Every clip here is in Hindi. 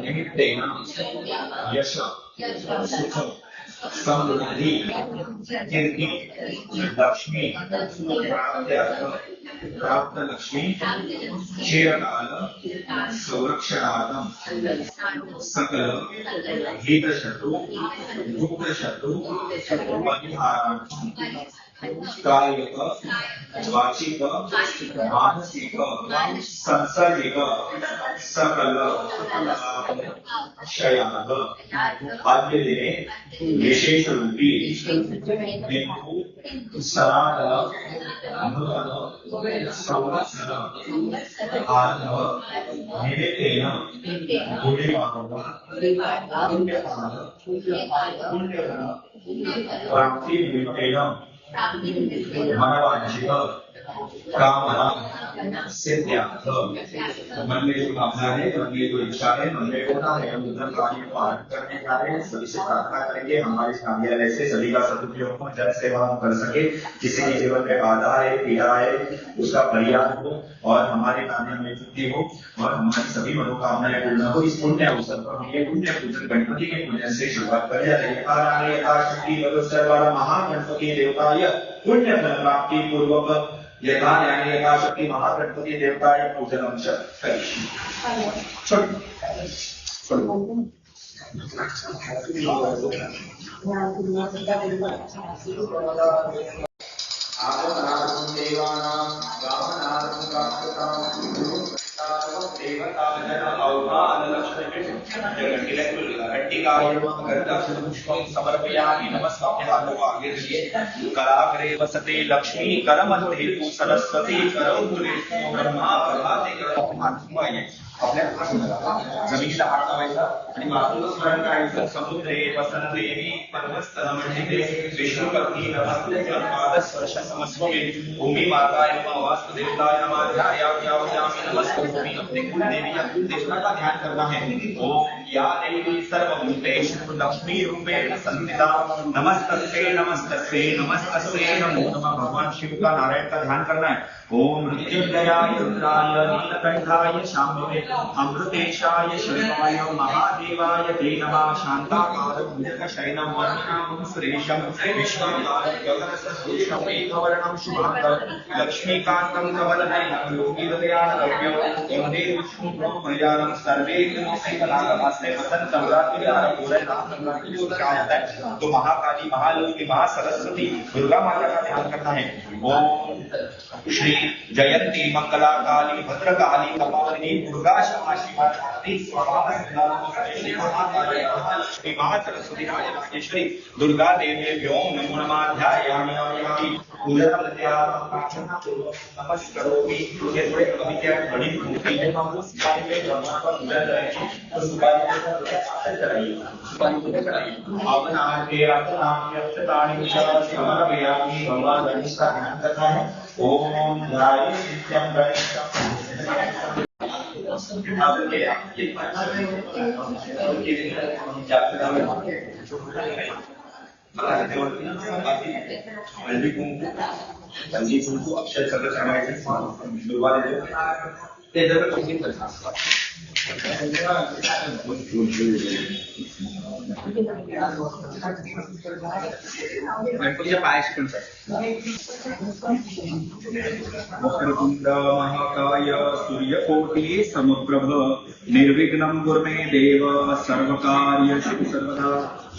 निमित्तेन यश सुख समृद्धि कीर्ति लक्ष्मी प्राप्त लक्ष्मी चिरकाल संरक्षणार्थम सकल हित शत्रु गुप्त शत्रु परिहारार्थम कायिक वाचिक मानसिक सांसारिक सकल क्षयाग आद्य दिने विशेष रूपी बिंदु सराग संवत्सर आरंभ निमित्तेन पुण्यफल प्राप्ति निमित्तेन मनवांछित कामना सिद्ध्यार्थ मन में जो कामना है, मन में जो इच्छा है, मन में होता है, हम उधर कार्य पालन करने जा रहे हैं। सभी से प्रार्थना करेंगे हमारे कार्यालय से सभी का सदुपयोग हो, जन सेवा हम कर सके। किसी के जीवन में बाधा है, पीड़ा है, उसका परिहार हो और हमारे कार्य में छुट्टी हो और हमारी सभी मनोकामनाएं पूर्ण हो। इस पुण्य अवसर पर हम ये पुण्य पूजन गणपति के पुण्य से शुरुआत कर रहे हैं। यथाशक्ति महागणपति देवताय पुण्य फल प्राप्ति पूर्वक यथाशक्ति महागणपति देवताय पूजनम च समर्पयामि नमस्ते। कराग्रे वसते लक्ष्मी करमध्ये तु सरस्वती करौघुले ब्रह्मा प्रभाते आपल्या जमिनीला हात लावायचा आणि मातृ स्मरण करायचं। समुद्रे वसनदेवी पर्वतस्तनमंडिते विष्णुपत्नी नमस्ते पादस्पर्श समस्वमे भूमि माताय नमः वास्तुदेवताय नमः ध्यायामि नमस्ते। भूमि अपने कुल देवी या कुल देवता का ध्यान करना है। ओम या देवी सर्वभूतेषु लक्ष्मी रूपेण संस्थिता नमस्तस्यै नमस्तस्यै नमस्तस्यै नमो नमः। भगवान शिव का नारायण का ध्यान करना है। ओम मृत्युंजयाय रुद्राय नीलकंठाय शाम्भवे अमृतेशाय शिवाय महादेवाय ते नमः। शांताकारं भुजगशयनं वरदानं सुरेशं विश्वाकारं गगनसदृशं मेघवर्णं शुभांगं लक्ष्मीकान्तं कमलनयनं योगिहृदयानगम्यं वन्दे विष्णुब्रह्मयानं सर्वे सकलागमास्ते वसन्तं रात्रिकालपूर्णनाथनवरात्रि। तो महाकाली महालक्ष्मी महासरस्वती दुर्गा माता का ध्यान करना है। ओम श्री जयंती मंगला काली भद्रकाली कपालिनी दुर्गा क्षमा शिवा स्वाहा श्री महाकाली महालक्ष्मी महासरस्वती राजेश्वरी दुर्गा देव्यो नमो नमः। ध्यायामि नमस्करोमि। ये थोड़े कभी क्या बड़ी मूर्ति है, हम उस बारे में भगवान का पूजा करेंगे। तो सुबारी में चढ़ाइए भगवान गणेश का ध्यान करना है। ओम ध्याये नित्यं गणेशं हल्दी कुंकू अक्षर सगळं सांगायचं सुरुवात ते जर गणपतीच्या पायाशी पण वक्रतुंड महाकाय सूर्यकोटि समप्रभ निर्विघ्नं कुरु मे देव सर्वकार्येषु सर्वदा।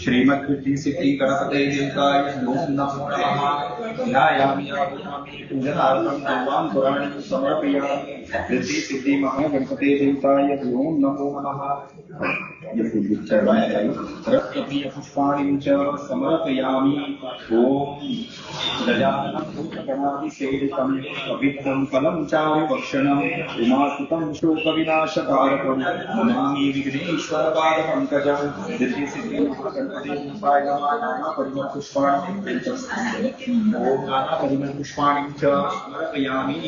श्रीमद्बुद्धि सिद्धि गणपते देवताय नमो नमः। ध्यायामि पूजनार्थं सर्वान् पुराणं समर्पयामि। रिद्धि सिद्धि महागणपते देवताय नमो नमः। रक्तप्रिय पुष्पाणि च समर्पयामि। ओम गजाननं भूतगणाधिसेवितं पवित्रं फलं चारुभक्षणम् उमासुतं शोकविनाशकारकं नमामि विघ्नेश्वरपादपङ्कजं। रिद्धि सिद्धि महागणपते देवताय नाना परिमल पुष्पाणि ओम नाना परिमल पुष्पाणि च समर्पयामि।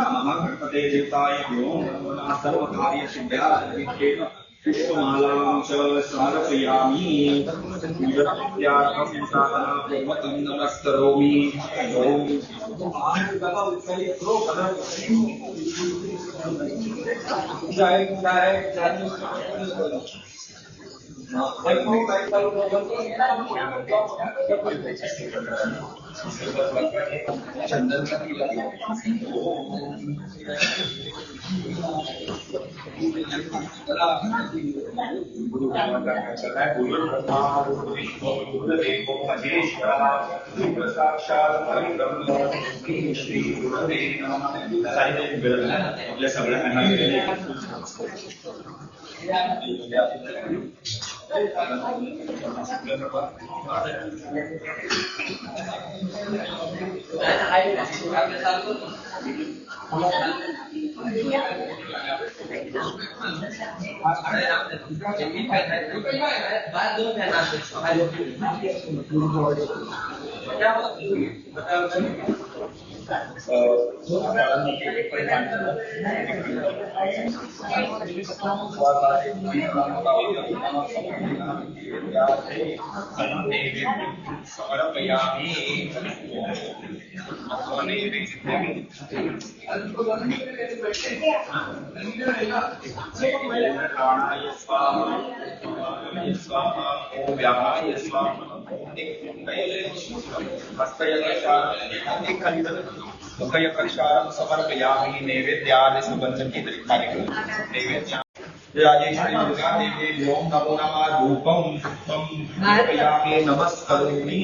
महागणपते देवताय नमो नमः। सर्वकार्यसिद्ध्यार्थं पुष्पमालां च समर्पयामि पूजनार्थं साधनापूर्वकं नमस्करोमि चंदन श्री गुरुदेव आपल्या सगळ्यांना समर्पयामि नैवेद्यादि सुगंधि कार्यक्रम नैवेद्य राजेश्वरी दुर्गा देवी ओम नमो नमः धूपम पुष्पम समर्पयामि नमस्करोमि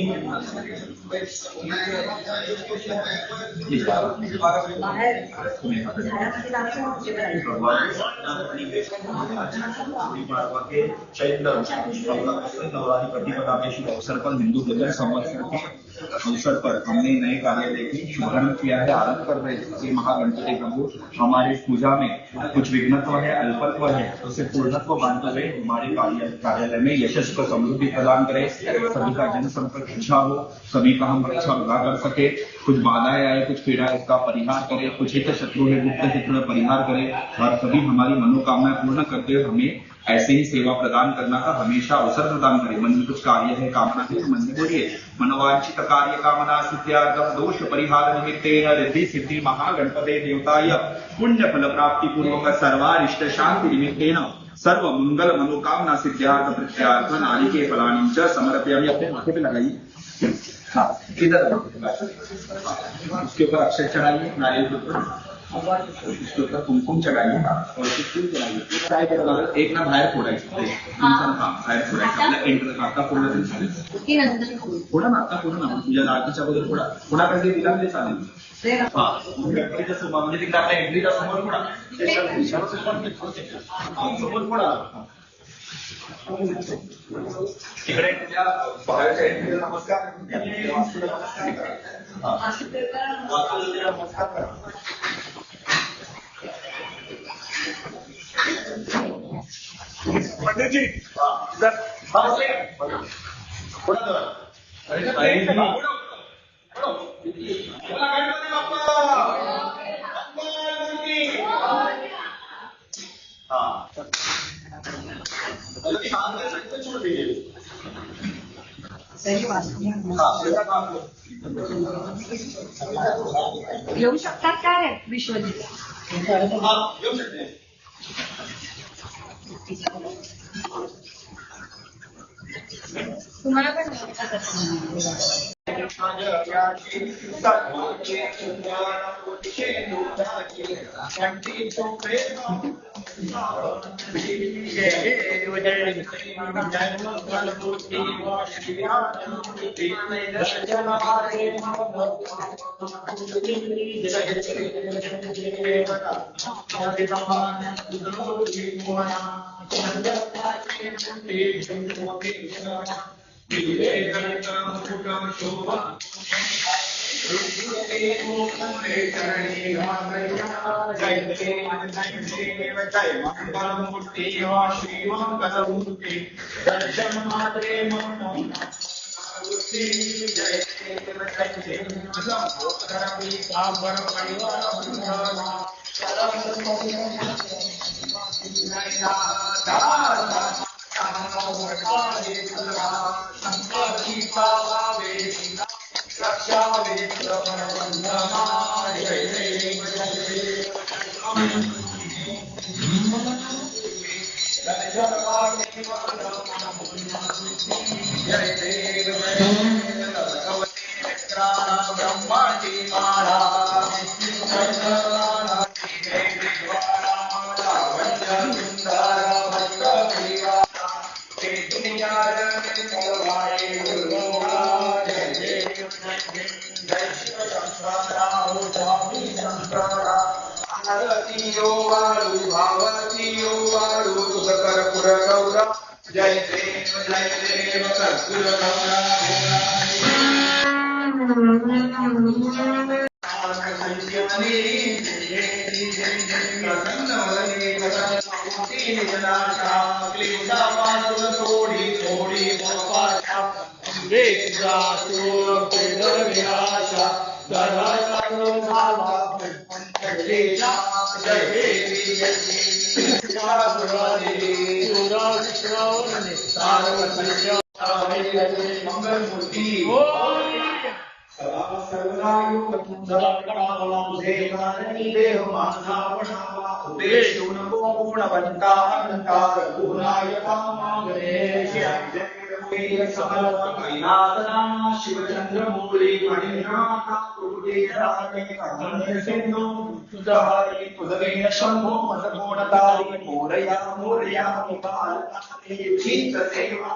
चैत्र नवरात्रि प्रतिपदा के शुभ अवसर पर हिंदू भजन संवत्सर के अवसर पर हमने नए कार्य लेके शुभारंभ किया है, आरंभ कर रहे हैं। महागणपति प्रभु हमारी पूजा में कुछ विघ्नत्व है, अल्पत्व है, उसे पूर्णत्व मानते हुए हमारे कार्यालय में यशस्वी को समृद्धि प्रदान करे, सभी का जन संपर्क अच्छा हो, सभी का हम अच्छा विवाह कर सके, कुछ बाधाएं आए, कुछ पीड़ा इसका परिहार करे, कुछ हित शत्रु है गुप्त हित परिहार करे और सभी हमारी मनोकामनाएं पूर्ण करते हुए हमें ऐसे ही सेवा प्रदान करना का हमेशा अवसर प्रदान करे। मन में कुछ कार्य है, कामना है तो मन में बोलिए। मनोवांछित कार्य कामना सिद्ध्यार्थम दोष परिहार निमित्तेन रिद्धि सिद्धि महागणपते देवताय पुण्य फल प्राप्ति पूर्वक सर्वारिष्ट शांति निमित्तेन सर्व मंगल मनोकामना सिद्ध्यार्थ प्रत्यार्थ नारी के फलानी च समर्पयामि। अपने माथे पे लगाइए, हाँ इधर उसके ऊपर अक्षय चढ़ाइए, नारियल के ऊपर उसके ऊपर कुमकुम चढ़ाइए और फूल चढ़ाइए। एक ना बाहेर फोडायचं, बाहेर फोडायचं, आपल्या एंटर आता फोडलं फोडा ना, आता फोडा ना, तुझ्या लाडकीच्या अगोदर फोडा, कोणाकडे दिला म्हणजे चालेल। हा गणपतीच्या समोर म्हणजे तिकडे आपल्या एंट्रीच्या समोर फोडा, समोर फोडा तिकडे तुझ्या बाहेरच्या एंट्रीला नमस्कार नमस्कार करा। पंडित जी येऊ शकतात काय विश्वजित? येऊ शकते। तुम्हाला पण जय देव कर्पूर शिवचंद्रमौली शंभो मदगोणतारी मोरया मोरया सेवा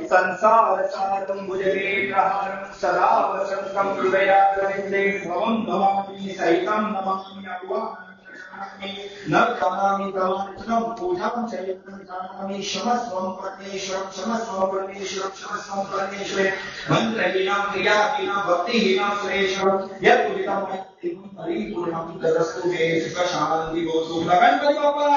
संसार सारं भुजगेन्द्रहारं सदा वसन्तं हृदयारविन्दे भवं भवानी सहितं नमामि न कमामि कमांसं पूजां चैत्रं जानामि क्षमस्वं परमेश्वरं क्षमस्वं परमेश्वरं क्षमस्वं परमेश्वरे मंत्रहीना क्रियाहीना भक्तिहीना सुरेश्वरं यद्विदं परिपूर्णं तदस्तु मे सुख शांति भवतु गणपति बाप्पा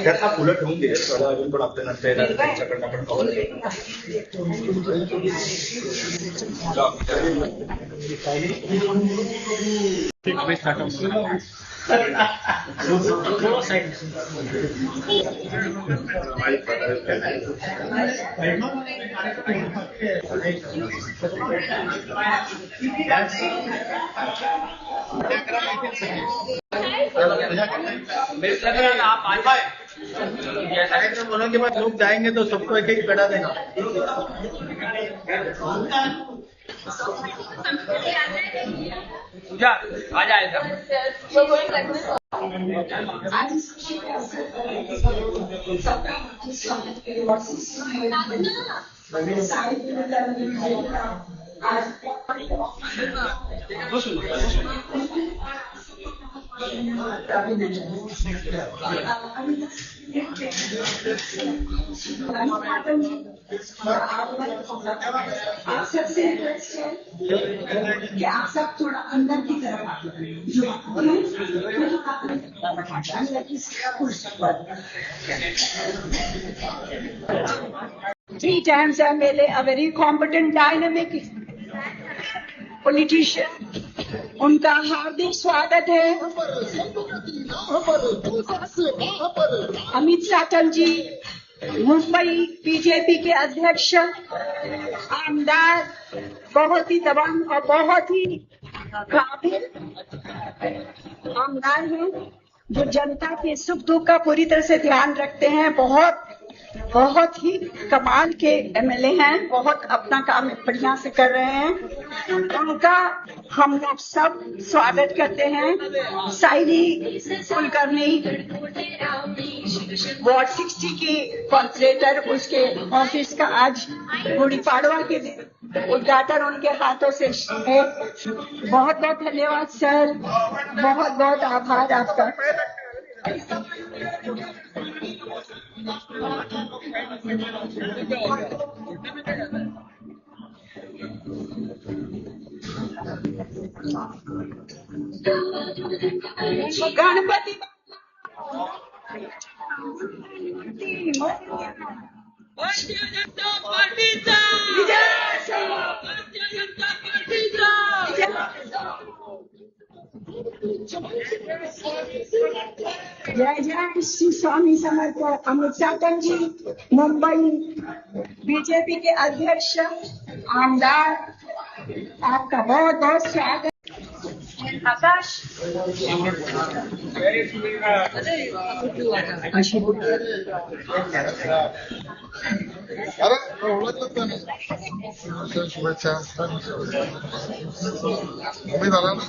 त्याचा फुलं ठेवून दिले थोडं अजून पण आपल्या नंतर त्यांच्याकडनं आपण कव्हर बोलो के बाद लोग जाएंगे तो सबको एक एक पेड़ा देना पूजा आ जाएगा आप सबसे रिक्वेस्ट है कि आप सब थोड़ा अंदर की तरफ जो Three times MLA, a very competent, dynamic politician. उनका हार्दिक स्वागत है। अमित साटम जी, मुंबई बीजेपी के अध्यक्ष, आमदार, बहुत ही दबंग और बहुत ही काबिल आमदार हैं, जो जनता के सुख दुख का पूरी तरह से ध्यान रखते हैं। बहुत ही कमाल के एमएलए हैं, बहुत अपना काम बढ़िया से कर रहे हैं। उनका हम लोग सब स्वागत करते हैं। साइली कुलकर्णी वार्ड 60 की कॉर्पोरेटर, उसके ऑफिस का आज गुड़ी पाड़वा के दिन उद्घाटन उनके हाथों से है। बहुत बहुत धन्यवाद सर, बहुत बहुत आभार आपका। गणपति भारतीय जनता पार्टीचा भारतीय जनता पार्टीचा जय जय श्री स्वामी समर्थ। अमित साटन जी, मुंबई बीजेपी के अध्यक्ष, आमदार, आपका बहुत बहुत स्वागत। आकाश अरे ओळखलं नाही शुभेच्छा उमेद आला ना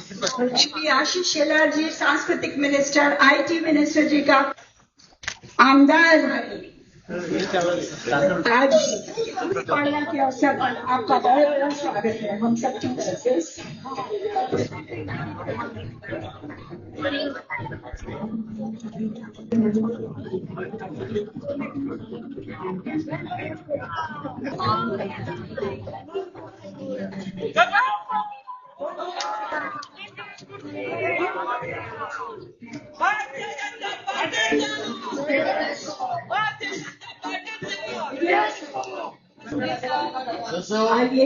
श्री आशीष शेलार जी, सांस्कृतिक मिनिस्टर, आईटी मिनिस्टर जी का आमदार, आज पाड़वा के अवसर पर आपका बहुत बहुत स्वागत है हम सब की तरफ से। भारतीय जनता पार्टीचा भारतीय जनता पार्टीचा आइए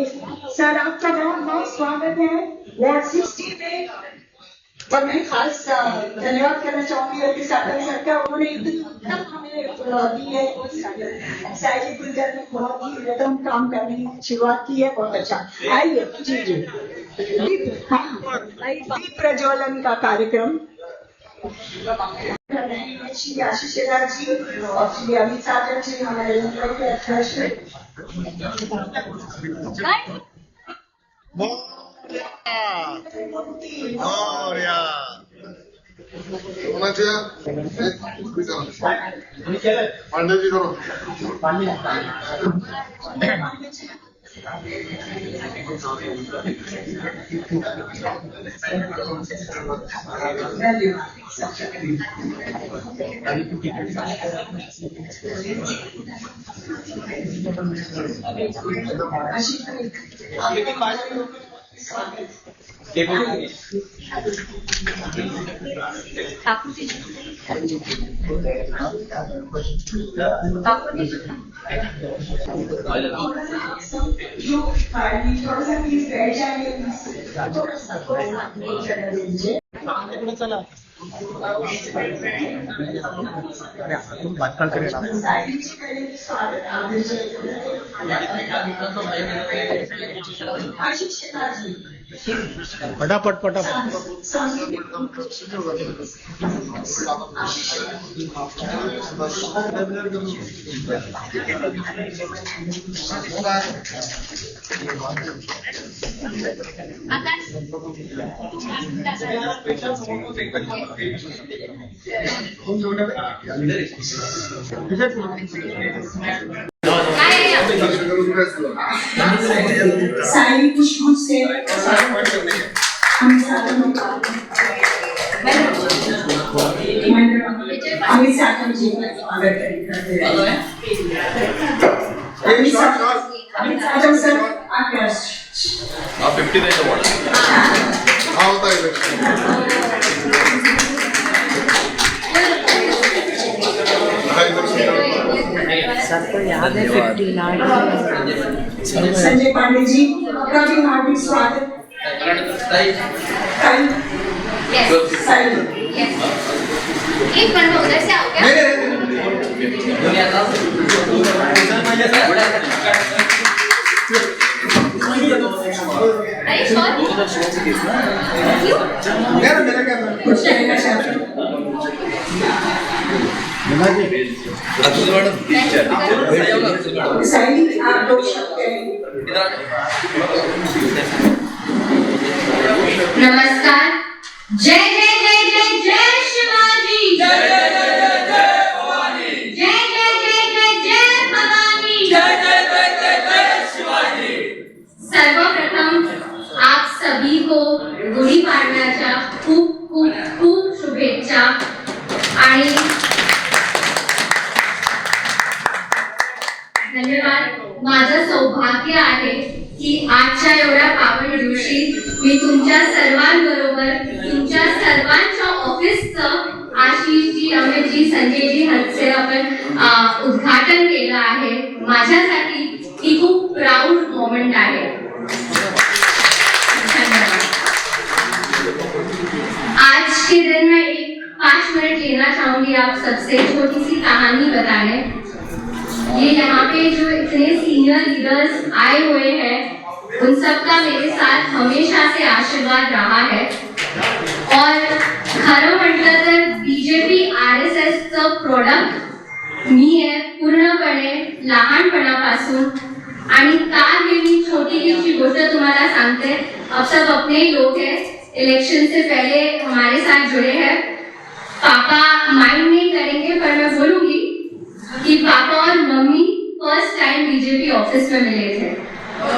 सर, आपका बहुत बहुत स्वागत है वार्ड 60 में। और मैं खास धन्यवाद करना चाहूंगी योगी सागर सर का, उन्होंने इतना हमें दी है। साइली गुलजार ने बहुत ही रदम काम करने की शुरुआत की है, बहुत अच्छा। आइए जी जी, दीप प्रज्वलन का कार्यक्रम श्री आशीष शेलार जी और श्री अमित साटन जी, हमारे मुंबई के अध्यक्ष। मोरया कोणाच्या पांडेजी करो थोड़ा सा प्लीज बैठ जाइए। आशीष शेलार जी, फटाफट फटाफट साइली खुशबू से अमित साटन जी का स्वागत करते हैं। अमित साटन सर, आपका 50 द्यायचं वाटत हा होता इलेक्शन सबको याद है 59 संजय पांडे जी का भी हार्दिक स्वागत। एक मिनट में उधर से आओ क्या? अरे सॉरी साइली, आप दो शब्द कहें। नमस्कार। जय जय जय जय जय शिवाजी। जय जय जय जय जय भवानी। गुढीपाडव्याच्या खूप खूप खूप शुभेच्छा आणि धन्यवाद. माझं सौभाग्य आहे की आजच्या एवढ्या पावन दिवशी मी तुमच्या सर्वांबरोबर तुमच्या सर्वांच्या ऑफिसचं आशिषजी, अमितजी, संजयजी हस्ते आपण उद्घाटन केलं आहे. माझ्यासाठी ही खूप प्राऊड मोमेंट आहे. धन्यवाद. आज के दिन मैं 5 मिनट लेना चाहूंगी आप सबसे, छोटी सी कहानी बताने. ये यहाँ पे जो इतने सीनियर लीडर्स आए हुए हैं उन सबका मेरे साथ हमेशा से आशीर्वाद रहा है. और खरं म्हटलं तर बीजेपी RSSचं प्रोडक्ट मी आहे पूर्णपणे लहानपणापासून. आणि का हे मी छोटी गोष्ट तुम्हाला सांगते. अब सब अपने ही लोग हैं, इलेक्शन से पहले हमारे साथ जुड़े हैं. पापा माइंड नहीं करेंगे पर मैं बोलूंगी कि पापा और mummy first time BJP office में मिले थे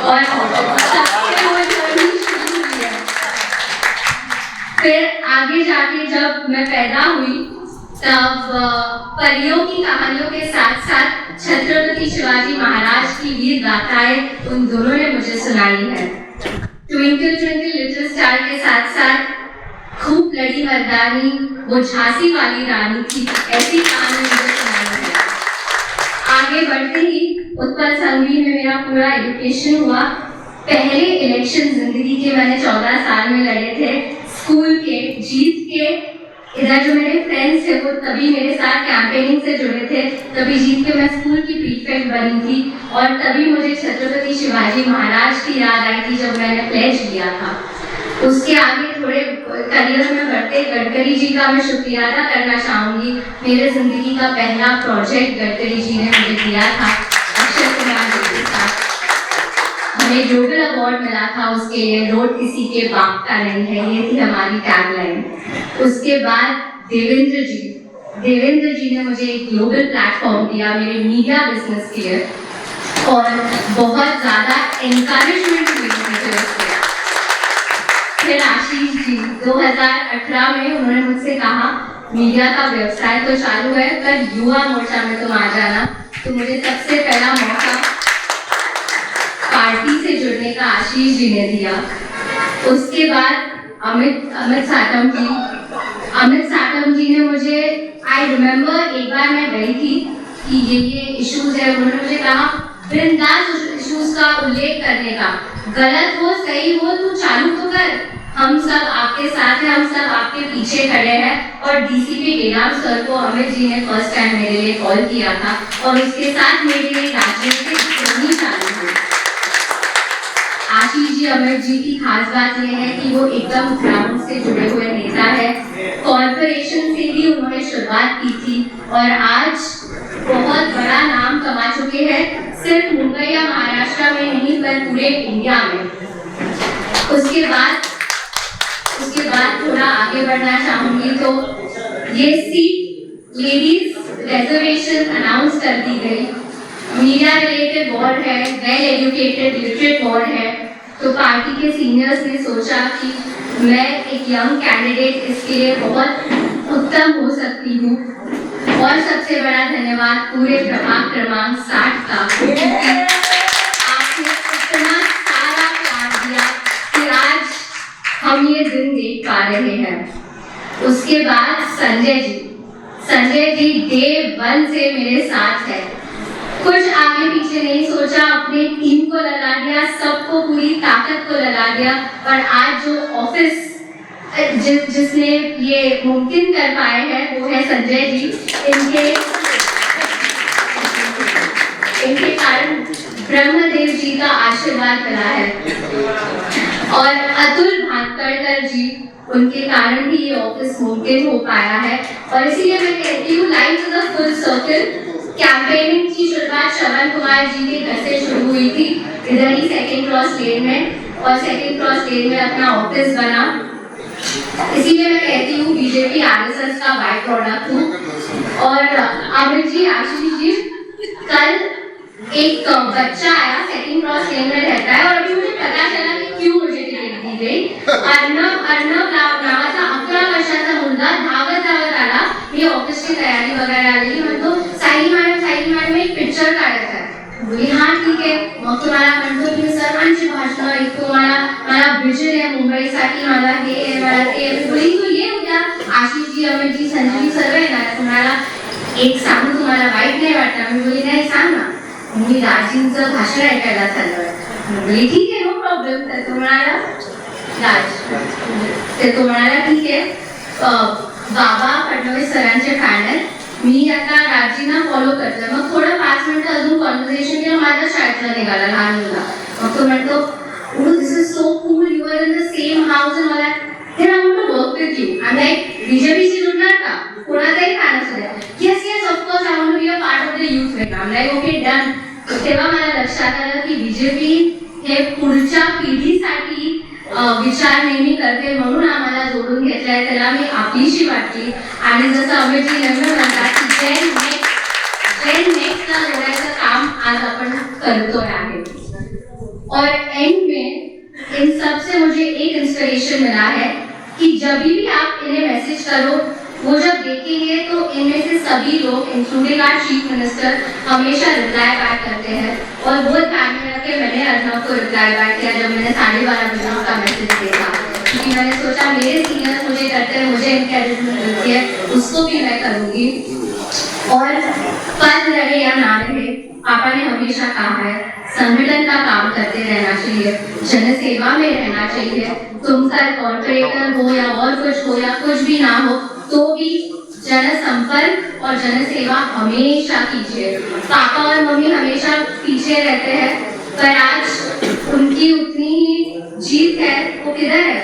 और सबसे वो जर्नी शुरू हुई है. फिर आगे जाके जब मैं पैदा हुई तब परियों की कहानियों के साथ साथ छत्रपति शिवाजी महाराज की वीर गाथाएं उन दोनों ने मुझे सुनाई है. ट्विंकल ट्विंकल लिटिल स्टार के साथ साथ खूब लड़ी मर्दानी, वो झांसी वाली रानी थी, ऐसी कहानी मुझे सुनाई है. आगे बढ़ते ही उत्पल संघवी में मेरा पूरा एजुकेशन हुआ. पहले इलेक्शन जिंदगी के मैंने 14 साल में लड़े थे, स्कूल के जीत के. इधर जो मेरे फ्रेंड्स थे वो तभी मेरे साथ कैंपेनिंग से जुड़े थे, तभी जीत के मैं स्कूल की प्रीफेक्ट बनी थी. और तभी मुझे छत्रपति शिवाजी महाराज की याद आई थी जब मैंने प्लेज लिया था. उसके आगे थोड़े करियर में बढ़ते गडकरी जी का मैं शुक्रिया अदा करना चाहूंगी. मेरे जिंदगी का पहला प्रोजेक्ट गडकरी जी ने मुझे दिया था अक्षय कुमार जी के साथ. हमें ग्लोबल अवार्ड मिला था उसके लिए. रोड किसी के बाप का नहीं है, ये थी हमारी टैगलाइन. उसके बाद देवेंद्र जी ने मुझे एक ग्लोबल प्लेटफॉर्म दिया मेरे मीडिया बिजनेस के लिए और बहुत ज्यादा एनकरेजमेंट हुई मुझे उससे. फिर आशीष जी 2018 में उन्होंने मुझसे कहा मीडिया का व्यवसाय तो चालू है पर युवा मोर्चा में तुम आ जाना. तो मुझे सबसे पहला मौका पार्टी से जुड़ने का आशीष जी ने दिया. उसके बाद अमित साटम जी ने मुझे, आई रिमेम्बर एक बार मैं गई थी कि ये इश्यूज है, उन्होंने मुझे कहा बिंदास इश्यूज का उल्लेख करने का, गलत हो सही हो तू चालू तो कर, हम सब आपके साथ हैं, हम सब आपके पीछे खड़े हैं. और डीसीपी गेनाम सर को अमित जी ने फर्स्ट टाइम मेरे लिए कॉल किया था और उसके साथ मेरे लिए राजनीतिक जर्नी चालू हुई. आशीष जी, अमित जी की खास बात यह है कि वो एकदम ग्राउंड से जुड़े हुए नेता है. कॉर्पोरेशन से ही उन्होंने शुरुआत की थी और आज बहुत बड़ा नाम कमा चुके हैं, सिर्फ मुंबई या महाराष्ट्र में नहीं पर पूरे इंडिया में. उसके बाद थोड़ा आगे बढ़ना चाहूंगी तो ये सीट लेडीज रिजर्वेशन अनाउंस कर दी गई. मीडिया रिलेटेड वार्ड है, वेल एजुकेटेड लिटरेट वार्ड है. तो पार्टी के सीनियर्स ने सोचा कि मैं एक यंग कैंडिडेट इसके लिए बहुत उत्तम हो सकती हूँ. और सबसे बड़ा धन्यवाद पूरे प्रभाग क्रमांक 60 का, आपने इतना सारा प्यार दिया कि आज हम ये दिन देख पा रहे हैं. उसके बाद संजय जी डे 1 से मेरे साथ है. कुछ आगे पीछे नहीं सोचा, अपनी टीम को लगा दिया, सबको पूरी ताकत को लगा दिया. और आज जो ऑफिस जिसने ये मुमकिन कर पाए हैं वो है संजय जी. इनके कारण ब्रह्मदेव जी का आशीर्वाद मिला है और अतुल भातखळकर जी, उनके कारण ही ये ऑफिस मुमकिन हो पाया है. और इसीलिए मैं कहती हूँ life is a full circle. Campaigning की शुरुआत श्रवण कुमार जी के घर से शुरू हुई थी, इधर ही सेकेंड क्रॉस लेन में, और सेकेंड क्रॉस लेन में अपना ऑफिस बना. इसीलिए मैं कहती हूँ बीजेपी RSS का बाय प्रोडक्ट हूँ. और अमित जी, आशीष जी, कल एक बच्चा आया, सेकेंड क्रॉस लेन में रहता है और अभी मुझे पता चला कि क्यों मुझे टिकट दी गई. अर्णव नावाचा 11 वर्षाचा मुलगा धावत आला. मी ऑफिसची तयारी वगैरे आलेली, म्हणतो सायली मॅडम एक पिक्चर काढायचा आहे. बोली हाँ ठीक आहे. मग तो मला म्हणतो तुम्ही सर्वांची भाषणं ऐकतो, मला विजन आहे मुंबईसाठी, मला हे मला ते. बोली तू ये उद्या, आशिषजी अमितजी संजयजी सर्व येणार आहे, तुम्हाला एक सांगू तुम्हाला वाईट नाही वाटणार. मी बोली नाही सांग ना. मी राजींचं भाषण ऐकायला चाललोय. बोली ठीक आहे नो प्रॉब्लेम. तर तो म्हणाला ठीक आहे बाबा फडणवीस सरांचे फॅन आहेत, मी आता राजींना फॉलो करतोय. मग थोडं 5 मिनिटं अजून कॉन्व्हर्सेशन केलं. माझ्या शाळेतला निघाला लहान मुलगा. मग तो म्हणतो this is so cool, you are in the same house and मला then I want to work with you. I'm like, BJP शी जुडणार का? कोणाचाही फॅन असू द्या. Yes, of course, I want to be a part of the youth wing. I'm like, okay, done. तेव्हा मला लक्षात आलं की बीजेपी हे पुढच्या पिढीसाठी विचार नेहमी करते, म्हणून आम्हाला जोडून घेतलंय. त्याला मी आपलीशी वाटली. आणि जसं अमितजी नेहमी म्हणतात की जेन नेक्स्टला जोडायचं काम आज आपण करतोय आहे. और एंड में इन सब से मुझे एक इंस्पिरेशन मिला है कि जब भी आप इन्हें मैसेज करो, वो जब देखेंगे तो इनमें से सभी लोग इंक्लूडिंग आवर चीफ मिनिस्टर हमेशा रिप्लाई बैक करते हैं. और वो ध्यान में रख के मैंने अर्णव को रिप्लाई बैक किया जब मैंने 12:30 बजे उसका मैसेज देखा, क्योंकि मैंने सोचा मेरे सीनियर मुझे करते हैं, मुझे एनकरेजमेंट मिलती है, उसको भी मैं करूंगी. और पद रहे या ना रहे, पापा ने हमेशा कहा है संगठन का काम करते रहना चाहिए, जनसेवा में रहना चाहिए. तुम सर कॉर्पोरेटर हो या और कुछ हो या कुछ भी ना हो, तो भी जनसंपर्क और जनसेवा हमेशा कीजिए. पापा और मम्मी हमेशा पीछे रहते हैं, पर आज उनकी उतनी ही जीत है. वो किधर है?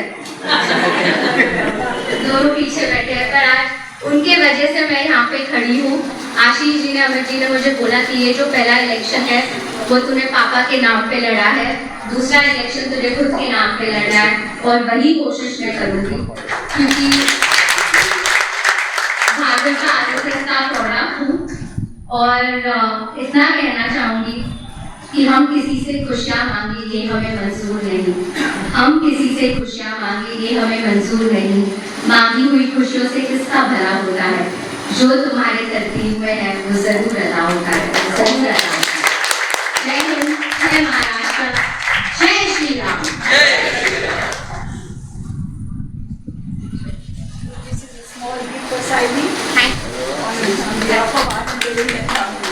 दोनों पीछे बैठे हैं, पर आज उनके वजह से मैं यहाँ पे खड़ी हूँ. आशीष जी ने अमित जी ने मुझे बोला कि ये जो पहला इलेक्शन है वो तूने पापा के नाम पे लड़ा है, दूसरा इलेक्शन तुझे खुद के नाम पे लड़ना है. और वही कोशिश मैं करूंगी, क्योंकि भाजपा आरएसएस का प्रोडक्ट हूँ. और इतना कहना चाहूंगी कि हम किसी से खुशियां मांगे ये हमें मंजूर नहीं. हम किसी से खुशियां मांगे ये हमें मंजूर नहीं. मांगी हुई खुशियों से किसका भला होता है? जो तुम्हारे तरतीब में है वो जरूर अदा होता है, जरूर अदा होता है. जय हिंद, जय महाराष्ट्र, जय Shri Ram. Small gift for Saili. On behalf of our Indian family.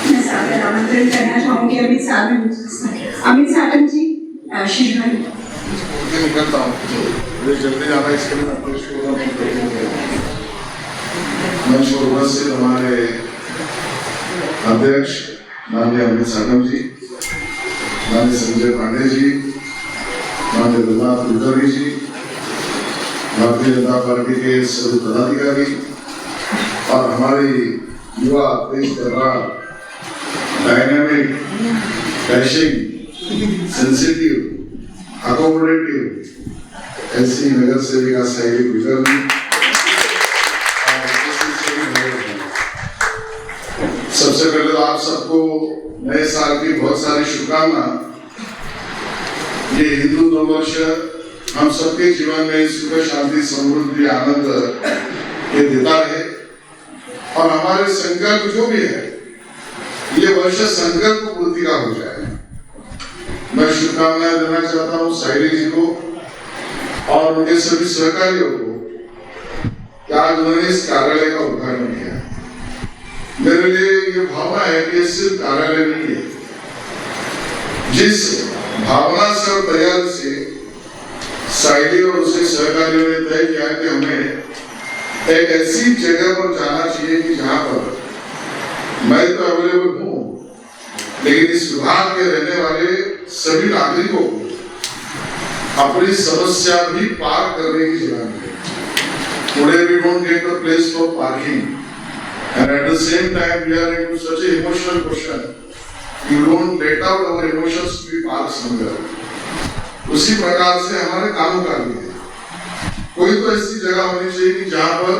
मैं सादर आमंत्रण करना चाहूंगी अमित साटम जी आशीर्वाद. निकलता हूँ, मुझे जल्दी जाना है, इसके लिए मैं पुलिस को मंच पर उपस्थित हमारे अध्यक्ष माननीय अमित साटम जी, माननीय संजय पांडे जी, माननीय रघुनाथ कुलकर्णी जी, भारतीय जनता पार्टी के सभी पदाधिकारी और हमारी युवा तेज तर्रार डायनामिक डैशिंग सेंसिटिव अकोमोडेटिव ऐसी नगर सेविका साइली कुलकर्णी. सबसे पहले तो आप सबको नए साल की बहुत सारी शुभकामना. ये हिंदू नववर्ष हम सबके जीवन में सुख शांति समृद्धि आनंद ये देता है. और हमारे संकल्प जो भी है ये वर्ष संकल्प पूर्ति का हो जाए. मैं शुभकामनाएं देना चाहता हूँ साइली जी को और उनके सभी सहकारियों को कि आज उन्होंने इस कार्यालय का उद्घाटन किया. मेरे लिए ये भावना है कि ये सिर्फ कार्यालय नहीं है. जिस भावना से और तैयारी से साइली और उसके सहकारियों ने तय किया कि हमें एक ऐसी जगह पर जाना चाहिए कि जहां पर मैं तो अवेलेबल हूं, लेकिन इस विभाग के रहने वाले सभी नागरिकों को अपनी समस्या भी पार करने की जगह मिले. Today we don't get a place for parking, and at the same time we are into such an emotional question. You don't let out our emotions to be parked somewhere. उसी प्रकार से हमारे कामों का भी है. कोई तो ऐसी जगह होनी चाहिए कि जहां पर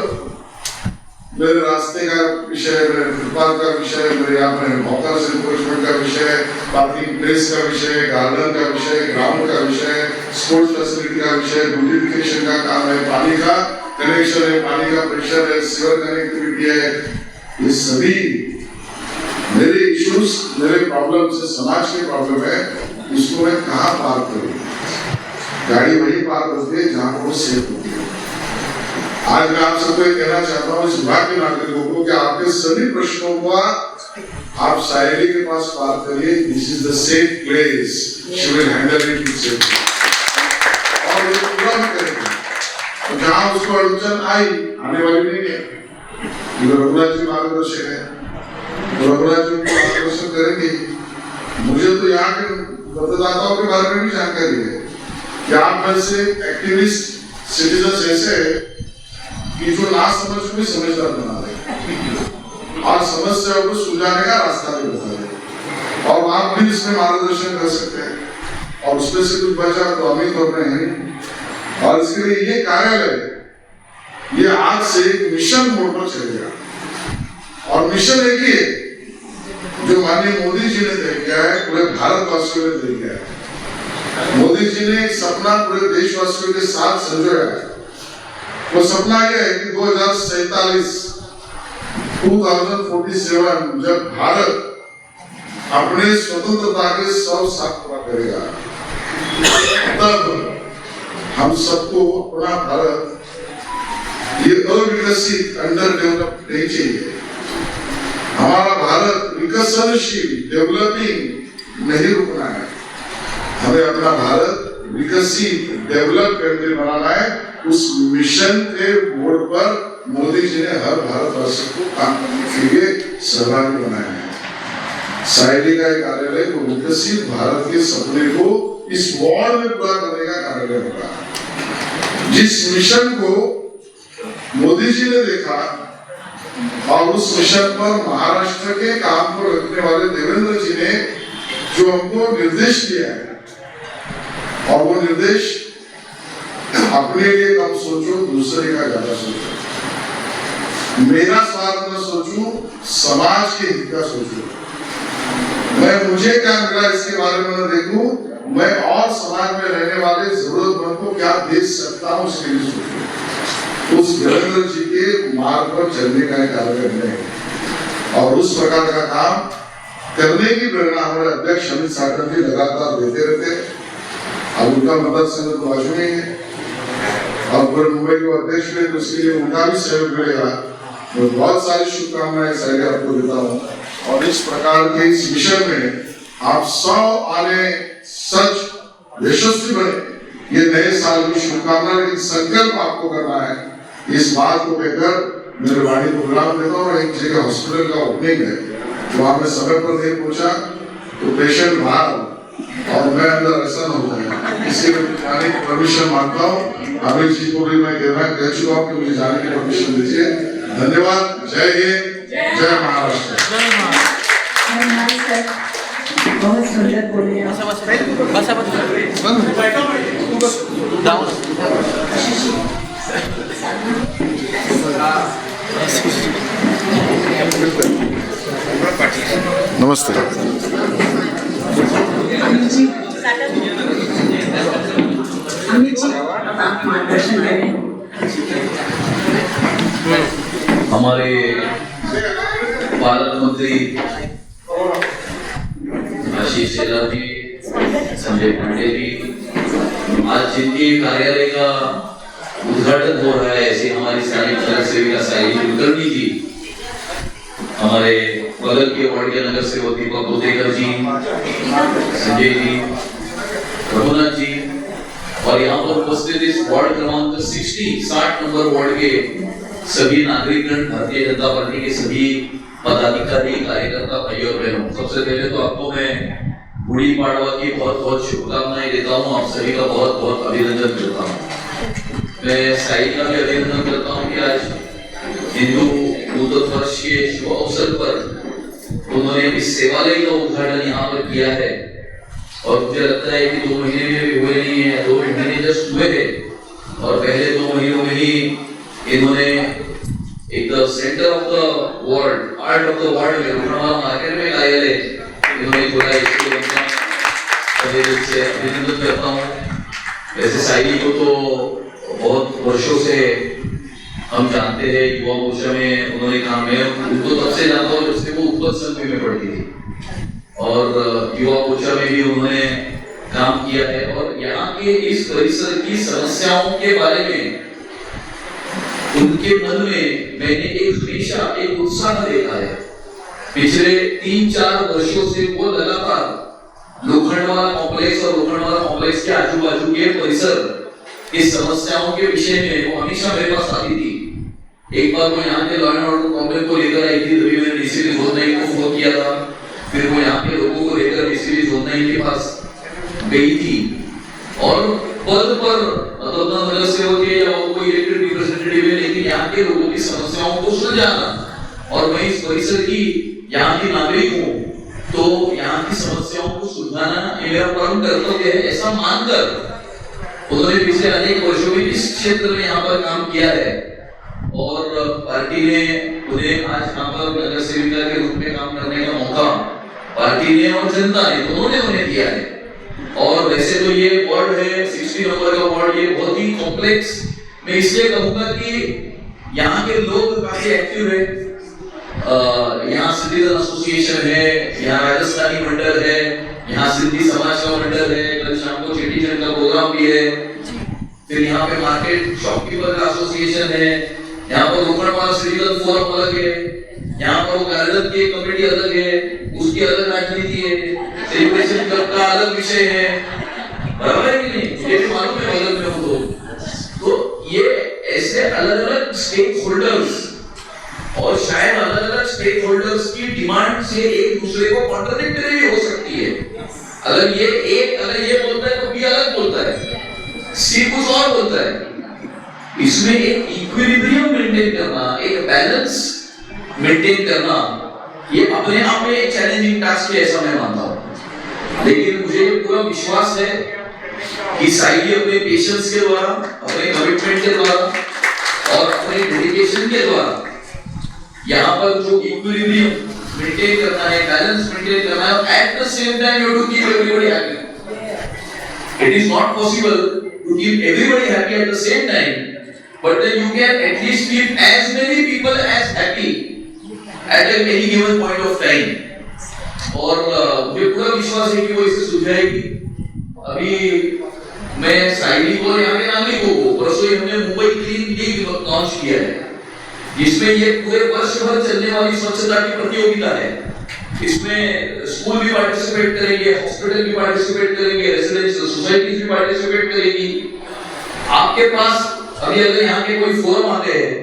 मेरे रास्ते का विषय, मेरे फुटपाथ का विषय, मेरे यहाँ पे हॉकर्स एनफोर्समेंट का विषय, पार्किंग प्लेस का विषय, गार्डन का विषय, ग्राउंड का विषय, स्पोर्ट्स फैसिलिटी का विषय, ब्यूटिफिकेशन का काम है, पानी का कनेक्शन है, पानी का प्रेशर है, सीवर कनेक्टिविटी है। ये सभी मेरे इश्यूज, मेरे प्रॉब्लम से समाज के प्रॉब्लम है, इसको मैं कहाँ पार करूँ? गाड़ी वही पार होती है जहाँ वो सेफ होती है। आज मैं आप सबको कहना चाहता हूँ, इस विभाग के नागरिकों को, कि आपके सभी प्रश्नों को आप सायली के पास पार करिए। This is the safe place, she will handle it with safety, और ये पूरा भी करेगी। तो जहाँ उसको अड़चन आई, आने वाली नहीं है, रघुनाथ जी मार्गदर्शन है, रघुनाथ जी मार्गदर्शन करेंगे। मुझे तो यहाँ के मतदाताओं के बारे में भी जानकारी है कि आप में से एक्टिविस्ट सिटीजन ऐसे है कि जो ना समझ को भी समझदार बना रहे और समस्याओं को सुलझाने का रास्ता भी बता रहे, और आप भी इसमें मार्गदर्शन कर सकते हैं। और उसमें से कुछ बचा तो हम ही कर रहे हैं, और इसके लिए ये कार्यालय ये आज से एक मिशन मोड पर चलेगा, और मिशन एक ही है जो माननीय मोदी जी ने तय किया है, पूरे भारतवासियों ने तय किया है। मोदी जी ने एक सपना पूरे देशवासियों के साथ संजोया है। वो सपना यह है कि 2047 जब भारत अपने स्वतंत्रता के 100 साल पूरा करेगा, तब हम सबको अपना भारत ये अविकसित, अंडर डेवलप्ड नहीं चाहिए। हमारा भारत विकसनशील, डेवलपिंग नहीं रुकना है। हमें अपना भारत विकसित, डेवलप कंट्री बनाना है। उस मिशन के बोर्ड पर मोदी जी ने हर भारतवासी को काम करने के लिए सहभागी बनाया है। सायली का कार्यालय को विकसित भारत के सपने को इस वार्ड में पूरा करने का कार्यालय होगा। जिस मिशन को मोदी जी ने देखा और उस मिशन पर महाराष्ट्र के काम को रखने वाले देवेंद्र जी ने जो हमको निर्देश दिया है, और वो निर्देश अपने लिए कम सोचो, दूसरे का ज्यादा सोचो। मेरा स्वार्थ न सोचूं, समाज के हित का सोचूं। मैं मुझे क्या मिला इसके बारे में न देखूं, मैं और समाज में रहने वाले जरूरतमंद को क्या दे सकता हूं उसके लिए सोचूं। उस देवेंद्र जी के मार्ग पर चलने का कार्यक्रम है, और उस प्रकार का काम करने की प्रेरणा हमारे अध्यक्ष अमित शाह जी लगातार देते रहते हैं। अब उनका मदद संघ तो बाजू में है, और पूरे मुंबई के अध्यक्ष में, तो उसके लिए उनका भी सहयोग मिलेगा। मैं बहुत सारी शुभकामनाएं सारी आपको देता हूँ, और इस प्रकार के इस मिशन में आप 100 आने सच यशस्वी बने, ये नए साल की शुभकामना, लेकिन संकल्प आपको करना है। इस बात को कहकर मेरे वाणी को विराम देता हूँ। एक जगह हॉस्पिटल का ओपनिंग है, वहां में समय पर नहीं पहुंचा तो पेशेंट बाहर और मैं अंदर ऐसा न हो जाए, इसके लिए जाने की परमिशन मांगता हूँ। अमित जी को भी मैं कह चुका हूँ कि मुझे जाने की परमिशन दीजिए। धन्यवाद। जय हिंद, जय महाराष्ट्र। बहुत सुंदर बोले आप। नमस्ते। अमित जी आप मार्गदर्शन करें। हमारे पालन मंत्री आशीष शेलार जी, संजय पांडे जी, आज जिनके कार्यालय का उद्घाटन हो रहा है, ऐसे हमारी स्थानीय नगर सेविका सायली कुलकर्णी जी, हमारे बगल के वार्ड के नगर सेवक दीपक गोतेकर जी, संजय जी, रघुनाथ जी, और यहाँ पर उपस्थित इस वार्ड क्रमांक 60 नंबर वार्ड के सभी नागरिकगण, भारतीय जनता पार्टी के सभी पदाधिकारी, कार्यकर्ता भाई और बहनों, सबसे पहले तो आपको मैं गुड़ी पाड़वा की बहुत बहुत शुभकामनाएं देता हूँ। आप सभी का बहुत बहुत अभिनंदन करता हूँ। मैं साई का भी अभिनंदन करता हूँ कि आज हिंदू नूतन वर्ष के शुभ अवसर पर उन्होंने इस सेवालय का उद्घाटन यहाँ पर किया है, और मुझे लगता है कि 2 महीने में भी हुए नहीं है, 2 महीने जस्ट हुए थे, और पहले 2 महीनों में ही इन्होंने एक centre ward, heart of the ward में लोखंडवाला मार्केट में कार्यालय इन्होंने खोला, इसके लिए उनका दिल से अभिनंदन करता हूँ। वैसे साइली को तो बहुत वर्षों से हम जानते हैं, युवा मोर्चा में उन्होंने काम में उनको तब से जानता हूँ जब से वो उत्पत्त संघ में पढ़ती थी, और युवा मोर्चा में भी उन्होंने काम किया है। और यहाँ के इस परिसर की समस्याओं के बारे में उनके मन में मैंने हमेशा एक उत्साह देखा है। पिछले 3-4 वर्षों से वो लगातार लोखंडवाला कॉम्प्लेक्स और लोखंडवाला कॉम्प्लेक्स के आजू बाजू के परिसर की समस्याओं के विषय में वो हमेशा मेरे पास आती थी। एक बार वो यहाँ के लॉ एंड ऑर्डर कॉम्प्लेक्स को लेकर आई थी, तभी मैंने डीसीपी जोन 9 को फोन किया था। फिर वो यहाँ के लोगों को लेकर डीसीपी जोन 9 के पास गई थी, और पद पर मतलब ना सदस्य होके या वो कोई इलेक्टेड रिप्रेजेंटेटिव है, लेकिन यहाँ के लोगों की समस्याओं को सुलझाना। और मैं इस परिसर की यहाँ की नागरिक हूँ, तो यहाँ की समस्याओं को सुलझाना ये मेरा परम कर्तव्य है, ऐसा मानकर उन्होंने पिछले अनेक वर्षों में इस क्षेत्र में यहाँ पर काम किया है। और पार्टी ने उन्हें आज यहाँ पर नगर सेविका के रूप में काम करने का मौका पार्टी ने और जनता ने दोनों ने उन्हें दिया है। और वैसे तो ये वार्ड है 60 नंबर का वार्ड, ये बहुत ही कॉम्प्लेक्स, मैं इसलिए कहूंगा कि यहाँ के लोग काफी एक्टिव है। यहाँ सिटीजन एसोसिएशन है, यहाँ राजस्थानी मंडल है, यहाँ सिंधी समाज का मंडल है, कल शाम को चेटी चंद का प्रोग्राम भी है। फिर यहाँ पे मार्केट शॉपकीपर का एसोसिएशन है, यहाँ पर लोखंडवाला सिटीजन फोरम अलग है, यहाँ पर वो गार्डन की कमेटी अलग है, उसकी अलग राजनीति है, सेलिब्रेशन क्लब का अलग विषय है, बराबर है कि नहीं? ये भी मालूम है बगल में हो तो ये ऐसे अलग अलग स्टेक होल्डर्स और शायद अलग अलग स्टेक होल्डर्स की डिमांड से एक दूसरे को कॉन्ट्रडिक्टरी भी हो सकती है। अगर ये बोलता है तो बी अलग बोलता है, सी कुछ और बोलता है। इसमें एक इक्विलिब्रियम मेंटेन करना, एक बैलेंस मेंटेन करना, ये अपने आप में एक चैलेंजिंग टास्क है, ऐसा मैं मानता हूँ। लेकिन मुझे पूरा विश्वास है कि साइली अपने पेशेंस के द्वारा, अपने कमिटमेंट के द्वारा और अपने डेडिकेशन के द्वारा यहाँ पर जो इक्विलिब्रियम मेंटेन करना है, बैलेंस मेंटेन करना है, at the same time you to keep everybody happy. It is not possible to keep everybody happy at the same time, but then you can at least keep as many people as happy at any given point of time. और मुझे पूरा विश्वास है कि वो इसे सुलझाएगी। अभी मैं साइली को यहाँ के नागरिकों को परसों हमने मुंबई क्लीन लीग लॉन्च किया है, जिसमें ये पूरे वर्ष भर चलने वाली स्वच्छता की प्रतियोगिता है। इसमें स्कूल भी पार्टिसिपेट करेंगे, हॉस्पिटल भी पार्टिसिपेट करेंगे, रेसिडेंशियल सोसाइटीज भी पार्टिसिपेट करेगी। आपके पास अभी अगर यहाँ के कोई फोरम आते हैं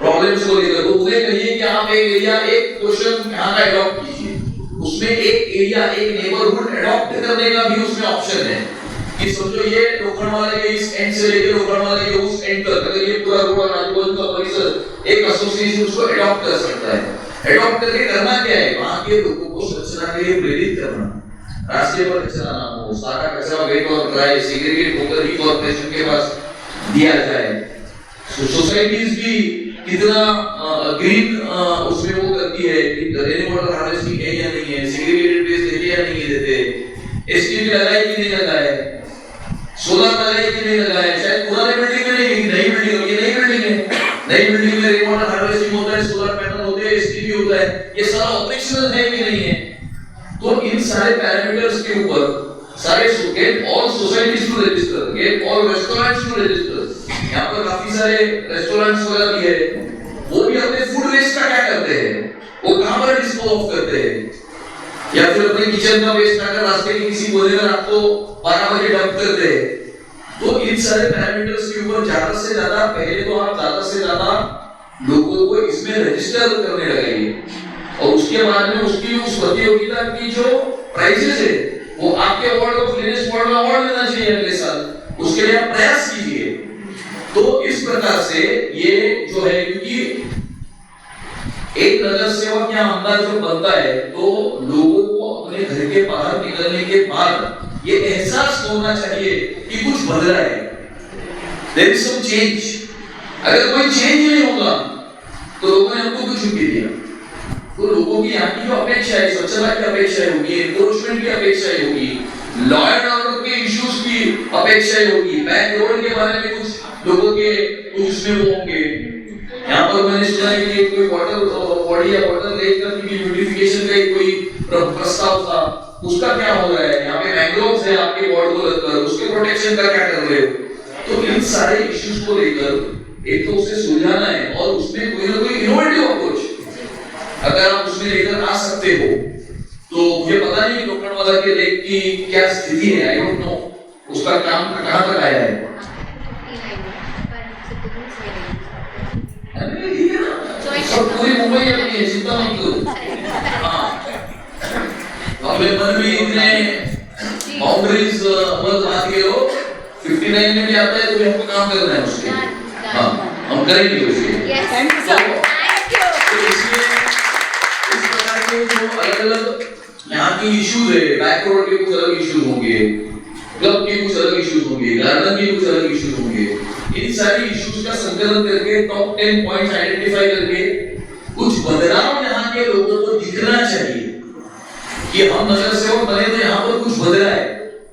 प्रॉब्लम्स को लेकर, तो उन्हें कहिए कि आप एक एरिया, एक क्वेश्चन यहाँ का अडॉप्ट कीजिए, उसमें एक एरिया, एक नेबरहुड अडॉप्ट करने का भी उसमें ऑप्शन है कि समझो ये लोखंडवाला के इस एंड से लेकर लोखंडवाला के उस एंड तक, अगर ये पूरा रोड राजभवन का परिसर एक एसोसिएशन उसको अडॉप्ट कर सकता है। अडॉप्ट करके करना क्या है, वहाँ के लोगों को स्वच्छता के लिए प्रेरित करना, रास्ते पर कचरा ना हो, सारा कचरा वेट और ड्राई सेग्रीगेट होकर ही कॉर्पोरेशन के पास दिया जाए। सोसाइटीज भी कितना ग्रीन उसमें वो करती है कि रेन वाटर हार्वेस्टिंग है या नहीं है, सेग्रीगेटेड वेस्ट देते या नहीं देते, एसटीपी लगाए कि नहीं लगाए, सोलर लगाए कि नहीं लगाए। शायद पुराने बिल्डिंग में नहीं, नई बिल्डिंग होगी, नई बिल्डिंग है, नई बिल्डिंग में रेन वाटर हार्वेस्टिंग होता है, सोलर पैनल होते हैं, एसटीपी होता है, ये सारा ऑपरेशनल है कि नहीं है। तो इन सारे पैरामीटर्स के ऊपर सारे get all societies to register, get all restaurants to register। यहाँ पर काफी सारे रेस्टोरेंट्स वगैरह भी है, वो भी अपने फूड वेस्ट का क्या करते हैं, वो कहाँ पर डिस्पोज ऑफ करते हैं, या फिर अपने किचन का वेस्ट आकर रास्ते के किसी कोने में रात को 12 बजे डंप करते हैं। तो इन सारे पैरामीटर्स के ऊपर ज्यादा से ज्यादा, पहले तो आप ज्यादा से ज्यादा लोगों को इसमें रजिस्टर करने लगाइए, और उसके बाद में उसकी उस प्रतियोगिता की जो प्राइजेस है वो आपके अवार्ड को क्लीनेस्ट वार्ड में अवार्ड लेना चाहिए अगले साल, उसके लिए आप प्रयास कीजिए। तो इस प्रकार से ये जो है, क्योंकि एक नगर सेवक या आमदार जो बनता है तो लोगों को अपने घर के बाहर निकलने के बाद ये एहसास होना चाहिए कि कुछ बदला है, देयर इज सम चेंज। अगर कोई चेंज नहीं होगा तो लोगों ने हमको क्यों छुट्टी दिया? तो लोगों की यहाँ की जो अपेक्षा है, स्वच्छता की अपेक्षाएं होगी, एनक्रोचमेंट की अपेक्षाएं होगी, लॉ एंड ऑर्डर के इश्यूज की अपेक्षाएं होगी, बैक रोड के बारे में कुछ लोगों के कुछ उसमें वो होंगे। यहाँ पर मैंने सुना है कि कोई वाटर बॉडी या वाटर लेक का ब्यूटिफिकेशन का कोई प्रस्ताव था, उसका क्या हो रहा है? यहाँ पे मैंग्रोव्स है आपके वार्ड को लगकर, उसके प्रोटेक्शन का क्या कर रहे हो? तो इन सारे इश्यूज को लेकर एक तो उसे सुलझाना है और उसमें कोई ना कोई इनोवेटिव अप्रोच अगर आप उसमें लेकर आ सकते हो तो मुझे पता नहीं लोखंडवाला के लेक की क्या स्थिति है, आई डोंट नो उसका काम कहां तक आया है। सब पूरी मुंबई अपनी है, चिंता मत करो। अपने मन में इतने बाउंड्रीज मत बांध के हो, 59 में भी आता है तो हमको काम करना है उसके। हाँ, हम करेंगे उसके। Thank you sir. तो इसलिए इस प्रकार के जो अलग-अलग यहाँ की इश्यूज है, बैक रोड के कुछ अलग इश्यूज होंगे, क्लब के कुछ अलग इश्यूज होंगे, गार्डन के कुछ अलग इश्यूज होंगे। इन सारी इश्यूज का संकलन करके टॉप 10 पॉइंट्स आइडेंटिफाई करके कुछ बदलाव यहाँ के लोगों को दिखना चाहिए कि हम नगर सेवक बने तो यहाँ पर कुछ बदला है,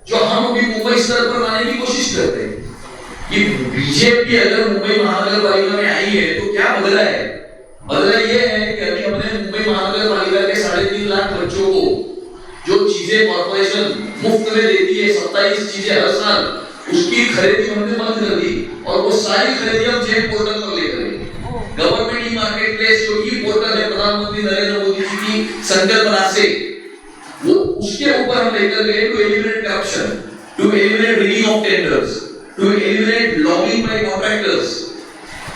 जो हम अभी मुंबई स्तर पर लाने की कोशिश करते हैं कि बीजेपी अगर मुंबई महानगर पालिका में आई है तो क्या बदला है? बदला ये है कि अभी हमने मुंबई महानगर पालिका के 3.5 लाख बच्चों को जो चीजें कॉर्पोरेशन मुफ्त में देती है, 27 चीजें हर साल, उसकी खरीदी हमने बंद कर दी और वो सारी खरीदी हम जेम पोर्टल पर लेकर गए। गवर्नमेंट ई मार्केट प्लेस जो ई पोर्टल है प्रधानमंत्री नरेंद्र मोदी जी की संकल्पना से, वो उसके ऊपर हम लेकर गए to eliminate corruption, to eliminate rigging of tenders, to eliminate lobbying by contractors.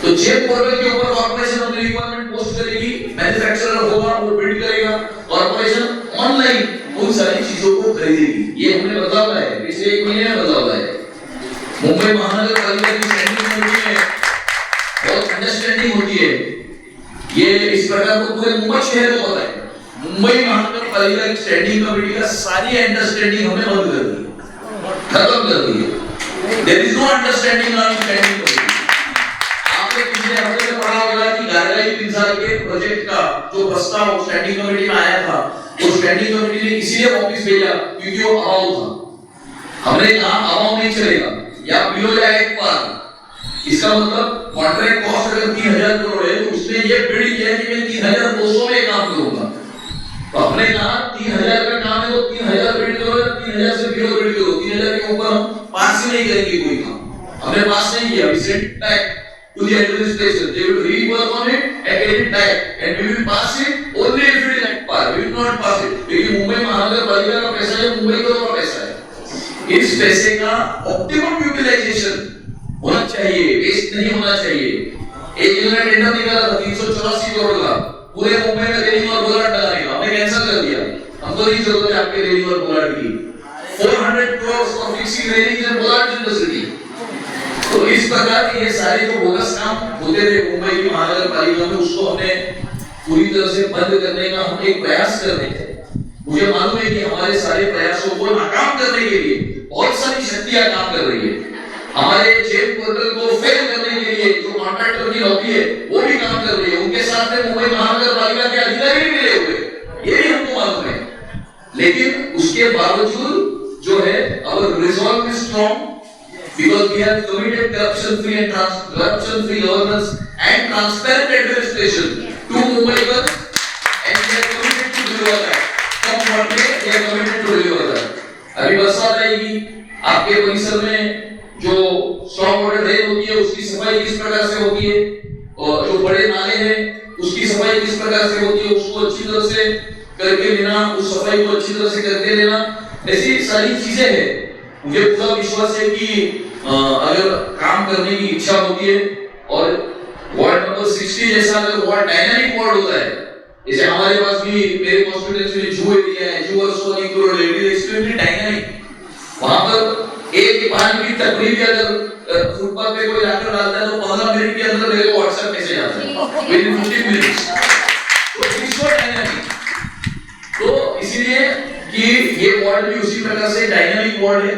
तो जेम पोर्टल के ऊपर कॉर्पोरेशन अपनी रिक्वायरमेंट पोस्ट करेगी, मैन्युफैक्चरर होगा वो बिल्ड करेगा, कॉर्पोरेशन ऑनलाइन उन सारी चीजों को खरीदेगी। ये हमने बदलाव है, पिछले 1 महीने में बदलाव है। मुंबई महानगर पालिका की स्टैंडिंग कमेटी में बहुत अंडरस्टैंडिंग होती है, ये इस प्रकार को पूरे मुंबई शहर को पता है। मुंबई महानगर पालिका की स्टैंडिंग कमेटी का सारी अंडरस्टैंडिंग हमने बंद कर दी, खत्म कर दी है। There is no understanding on standing committee. आपने पिछले हफ्ते में पढ़ा होगा कि गारगाई पिंजाल के प्रोजेक्ट का जो प्रस्ताव स्टैंडिंग कमेटी में आया था, वो स्टैंडिंग कमेटी ने इसीलिए वापस भेजा क्योंकि वो अभाव था। हमने कहा अभाव नहीं चलेगा या बिलो या एक पार। इसका मतलब कॉन्ट्रैक्ट कॉस्ट अगर 3000 करोड़ है तो उसने ये बिल्ड किया कि मैं 3200 में काम करूंगा। तो हमने कहा 3000 का काम है तो 3000 बिल्ड करो या 3000 से बिलो बिल्ड करो, 3000 के ऊपर हम पास ही नहीं करेंगे कोई काम। हमने पास नहीं किया, we sent back to the administration, they will rework on it and get it back and we will pass it only if it is at par, we will not pass it क्योंकि मुंबई महानगर पालिका का पैसा है, मुंबई का पैसा है। इस पैसे का ऑप्टिमम यूटिलाइजेशन होना चाहिए, वेस्ट नहीं होना चाहिए। एक इन्होंने टेंडर निकाला था 384 करोड़ का पूरे मुंबई में रेलिंग और बोलार्ड लगाने का, हमने कैंसिल कर दिया। हमको नहीं जरूरत है आपके रेलिंग और बोलार्ड की। 400 crores for fixing railings and bollards in the city। तो इस प्रकार के ये सारे जो बोगस काम होते थे मुंबई की महानगर पालिका में, उसको हमने पूरी तरह से बंद करने का हम एक प्रयास कर रहे थे। मुझे मालूम है कि हमारे सारे प्रयासों को नाकाम करने के लिए बहुत सारी शक्तियां काम कर रही है। हमारे जेम पोर्टल को फेल करने के लिए जो कॉन्ट्रैक्टर की लॉबी है वो भी काम कर रही है, उनके साथ में मुंबई महानगर पालिका के अधिकारी भी मिले हुए, ये भी हमको मालूम है। लेकिन उसके बावजूद जो है our resolve is strong because we have committed corruption-free and corruption-free governance and transparent administration to Mumbaikars and we are committed to deliver that. Come what may, we are committed to deliver that. अभी बरसात आएगी, आपके परिसर में जो स्टॉक वाटर ड्रेन होती है उसकी सफाई किस प्रकार से होती है और जो बड़े नाले हैं उसकी सफाई किस प्रकार से होती है, उसको अच्छी तरह से करके लेना, उस सफाई को अच्छी तरह से करके लेना, ऐसी सारी चीजें हैं। मुझे पूरा विश्वास है कि अगर काम करने की इच्छा होती है और वार्ड नंबर 60 जैसा अगर वार्ड डायनामिक वार्ड होता है, जैसे हमारे पास भी मेरे कॉन्स्टिट्यूएंसी में जू एरिया है, जू और सोनी करोड़ है, इट इज एक्सट्रीमली डायनामिक। वहां पर एक 5 मिनट तकरीबन अगर फुटपाथ पे कोई आकर डालता है तो 15 मिनट के अंदर मेरे को व्हाट्सएप मैसेज आता है विद इन 15 मिनट्स। तो इट इज सो डायनामिक। तो इसीलिए कि ये वार्ड भी उसी प्रकार से डायनामिक वार्ड है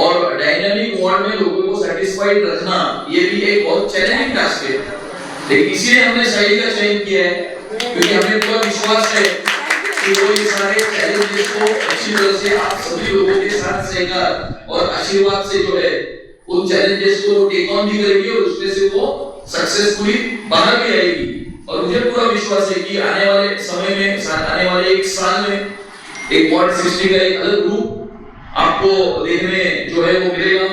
और डायनामिक वार्ड में लोगों को सैटिस्फाइड रखना ये भी एक बहुत चैलेंजिंग टास्क है। लेकिन इसीलिए हमने शैली का चयन किया है क्योंकि हमें पूरा विश्वास है कि वो ये सारे चैलेंजेस को अच्छी तरह से आप सभी लोगों के साथ सहकार और आशीर्वाद से जो है उन चैलेंजेस को टेक ऑन भी करेगी और उसमें से वो सक्सेसफुली बाहर भी आएगी। और मुझे पूरा विश्वास है कि आने वाले समय में, आने वाले एक साल में एक वार्ड 60 का एक अलग रूप आपको देखने जो है वो मिलेगा,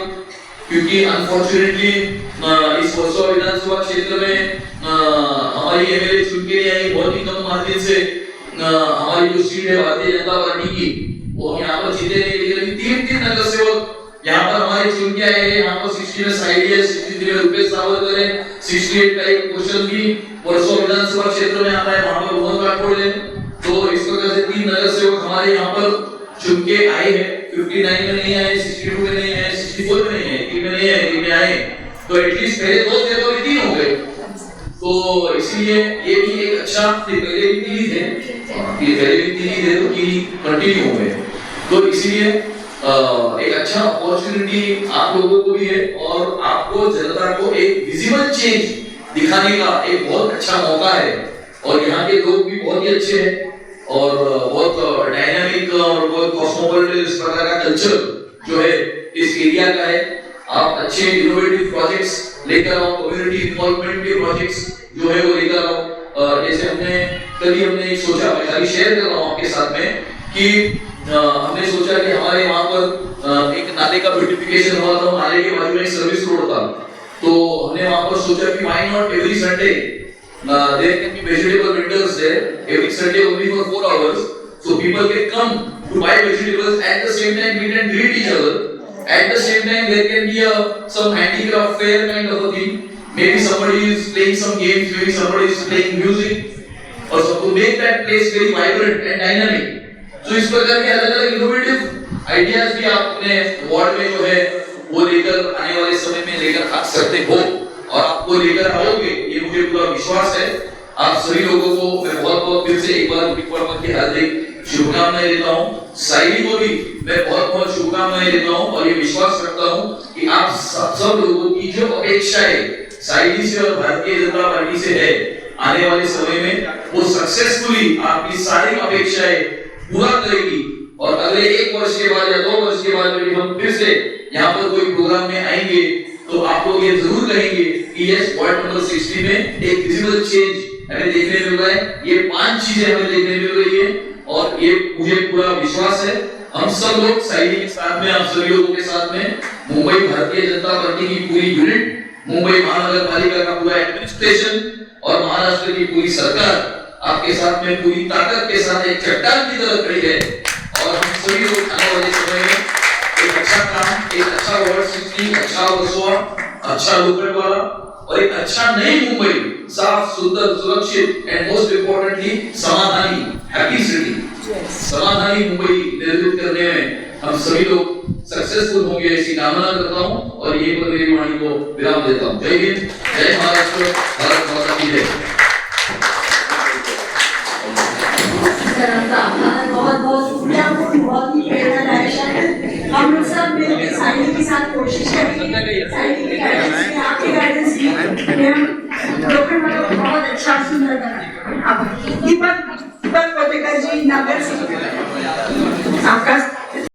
क्योंकि अनफॉर्चुनेटली इस वर्सोवा विधानसभा क्षेत्र में हमारी एमएलए चुन के आई बहुत ही कम मार्जिन से। हमारी जो सीट है भारतीय जनता पार्टी की, वो हम यहाँ पर जीते नहीं, लेकिन तीन नगर सेवक यहाँ पर हमारे चुन के आए हैं। यहाँ पर 60 में साइड है, 63 में रुपेश सावरकर है, 68 का एक क्वेश्चन भी वर्सोवा विधानसभा क्षेत्र में आता है, वहाँ पर मोहन राठौड़ है। तो इस प्रकार से 3 नगर सेवक हमारे यहाँ पर चुन के आए हैं। 59 में नहीं आए, 62 में नहीं आए, 64 में नहीं आए, 3 में नहीं आए, 3 में आए, तो एटलीस्ट पहले 2 थे तो 3 हो गए। तो इसलिए ये भी एक अच्छा, पहले भी 3 थे, पहले भी 3 थे तो 3 कंटिन्यू हो गए। तो इसलिए एक अच्छा अपॉर्चुनिटी आप लोगों को भी है और आपको जनता को एक विजिबल चेंज दिखाने का एक बहुत अच्छा मौका है। और यहाँ के लोग भी बहुत ही अच्छे हैं और बहुत डायनामिक और बहुत कॉस्मोपॉलिटन इस प्रकार का कल्चर जो है इस एरिया का है। आप अच्छे इनोवेटिव प्रोजेक्ट्स लेकर आओ, कम्युनिटी इन्वॉल्वमेंट के प्रोजेक्ट्स जो है वो लेकर आओ। जैसे हमने सोचा, मैं खाली शेयर कर रहा हूँ आपके साथ में कि हमने सोचा कि हमारे वहाँ पर एक नाले का ब्यूटिफिकेशन हुआ था, नाले के बाजू में एक सर्विस रोड था। तो हमने वहाँ पर सोचा कि why not every Sunday there can be vegetable vendors there every Sunday only for 4 hours, so people can come to buy vegetables. At the same time we can greet each other. At the same time there can be some handicraft fair kind of a thing. Maybe somebody is playing some games, maybe somebody is playing music, or so to make that place very vibrant and dynamic. So इस प्रकार के अलग-अलग इनोवेटिव आइडियाज भी आप अपने वार्ड में जो है वो लेकर आने वाले समय में लेकर आ सकते हो और आपको लेकर आओगे, ये मुझे पूरा विश्वास है। आप सभी लोगों को मैं बहुत फिर से एक बार पर्व की हार्दिक शुभकामनाएं देता हूँ। साइली को भी मैं बहुत शुभकामनाएं देता हूँ और ये विश्वास रखता हूँ कि आप सब लोगों की जो अपेक्षाएं साइली से और भारतीय जनता पार्टी से है, आने वाले समय में वो सक्सेसफुली आपकी सारी अपेक्षाएं पूरा करेगी। और अगले 1 वर्ष के बाद या 2 वर्ष के बाद जब हम फिर से यहाँ पर कोई प्रोग्राम में आएंगे तो आप लोग ये जरूर कहेंगे कि यस, वार्ड नंबर 60 में एक विजिबल चेंज हमें देखने मिल रहा है। ये 5 चीजें हमें देखने मिल रही है और ये मुझे पूरा विश्वास है। हम सब लोग साइली के साथ में, आप सभी लोगों के साथ में, मुंबई भारतीय जनता पार्टी की पूरी यूनिट, मुंबई महानगर पालिका का पूरा एडमिनिस्ट्रेशन और महाराष्ट्र की पूरी सरकार आपके साथ में पूरी ताकत के साथ एक चट्टान की तरह खड़ी है। और हम सभी लोग आने वाले समय में एक अच्छा काम, एक अच्छा वार्ड 60, अच्छा वर्सोवा, अच्छा लोकलवाला और एक अच्छा नई मुंबई, साफ, सुंदर, सुरक्षित एंड मोस्ट इम्पोर्टेंटली समाधानी, हैप्पी सिटी, समाधानी मुंबई निर्मित करने में हम सभी लोग सक्सेसफुल होंगे ऐसी कामना करता हूं और यही पर मेरी वाणी को विराम देता हूं। जय हिंद, जय महाराष्ट्र, भारत माता की जय। बहुत शुक्रिया, बहुत ही प्रेरणादायक है। हम लोग सब मिलकर साइली के साथ कोशिश करेंगे, साइली की गाइडेंस में, आपकी गाइडेंस भी, हम